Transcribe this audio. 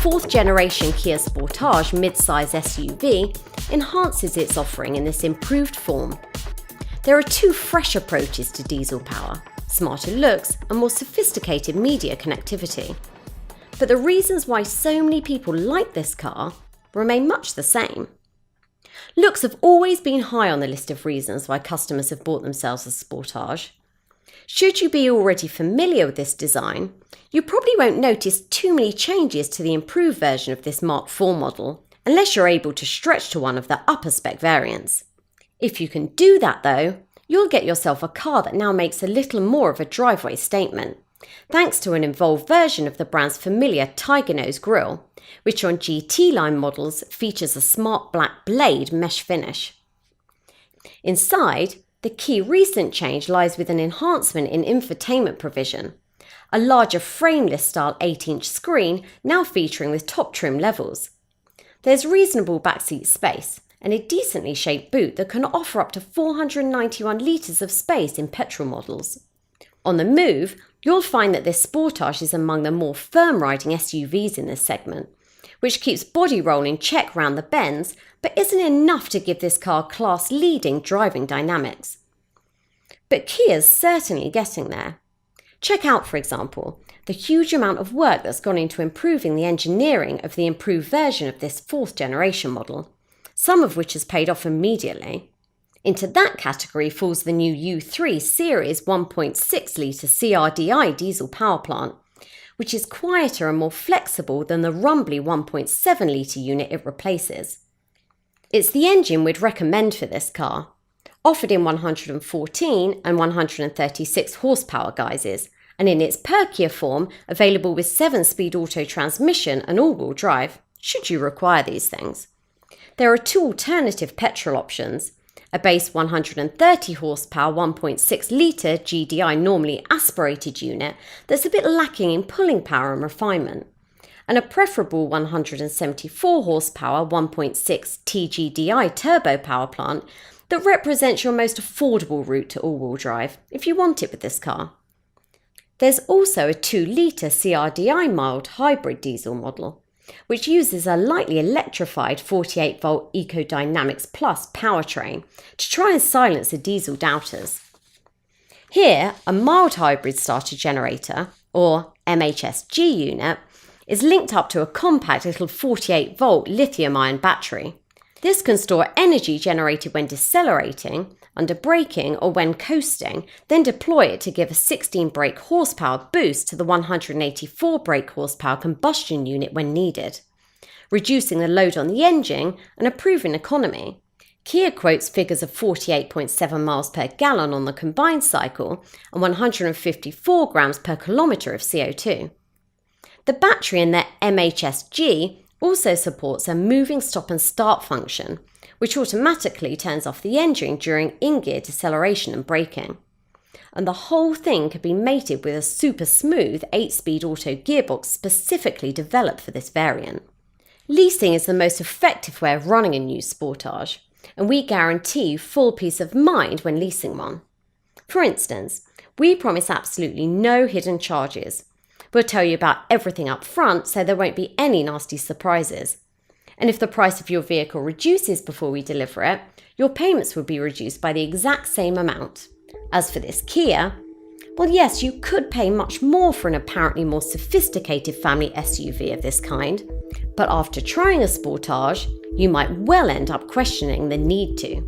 fourth generation Kia Sportage mid-size SUV enhances its offering in this improved form. There are two fresh approaches to diesel power: smarter looks and more sophisticated media connectivity. But the reasons why so many people like this car remain much the same. Looks have always been high on the list of reasons why customers have bought themselves a Sportage. Should you be already familiar with this design, you probably won't notice too many changes to the improved version of this Mark IV model, unless you're able to stretch to one of the upper spec variants. If you can do that though, you'll get yourself a car that now makes a little more of a driveway statement, thanks to an involved version of the brand's familiar Tiger Nose grille, which on GT line models features a smart black blade mesh finish. Inside, the key recent change lies with an enhancement in infotainment provision, a larger frameless style 8-inch screen now featuring with top trim levels. There's reasonable backseat space and a decently shaped boot that can offer up to 491 litres of space in petrol models. On the move, you'll find that this Sportage is among the more firm-riding SUVs in this segment, which keeps body roll in check round the bends, but isn't enough to give this car class-leading driving dynamics. But Kia's certainly getting there. Check out, for example, the huge amount of work that's gone into improving the engineering of the improved version of this fourth generation model, some of which has paid off immediately. Into that category falls the new U3 Series 1.6-litre CRDI diesel power plant, which is quieter and more flexible than the rumbly 1.7-litre unit it replaces. It's the engine we'd recommend for this car, offered in 114 and 136 horsepower guises, and in its perkier form available with 7-speed auto transmission and all-wheel drive, should you require these things. There are two alternative petrol options: a base 130 horsepower 1.6-litre GDI normally aspirated unit that's a bit lacking in pulling power and refinement, and a preferable 174 horsepower 1.6 TGDI turbo power plant that represents your most affordable route to all-wheel drive if you want it with this car. There's also a 2-litre CRDI mild hybrid diesel model, which uses a lightly electrified 48-volt EcoDynamics Plus powertrain to try and silence the diesel doubters. Here, a mild hybrid starter generator, or MHSG unit, is linked up to a compact little 48-volt lithium-ion battery. This can store energy generated when decelerating, under braking, or when coasting, then deploy it to give a 16 brake horsepower boost to the 184 brake horsepower combustion unit when needed, reducing the load on the engine and improving economy. Kia quotes figures of 48.7 miles per gallon on the combined cycle and 154 grams per kilometre of CO2. The battery in the MHSG also supports a moving stop and start function, which automatically turns off the engine during in-gear deceleration and braking. And the whole thing could be mated with a super smooth 8-speed auto gearbox specifically developed for this variant. Leasing is the most effective way of running a new Sportage, and we guarantee full peace of mind when leasing one. For instance, we promise absolutely no hidden charges. We'll tell you about everything up front so there won't be any nasty surprises. And if the price of your vehicle reduces before we deliver it, your payments will be reduced by the exact same amount. As for this Kia, well, yes, you could pay much more for an apparently more sophisticated family SUV of this kind, but after trying a Sportage, you might well end up questioning the need to.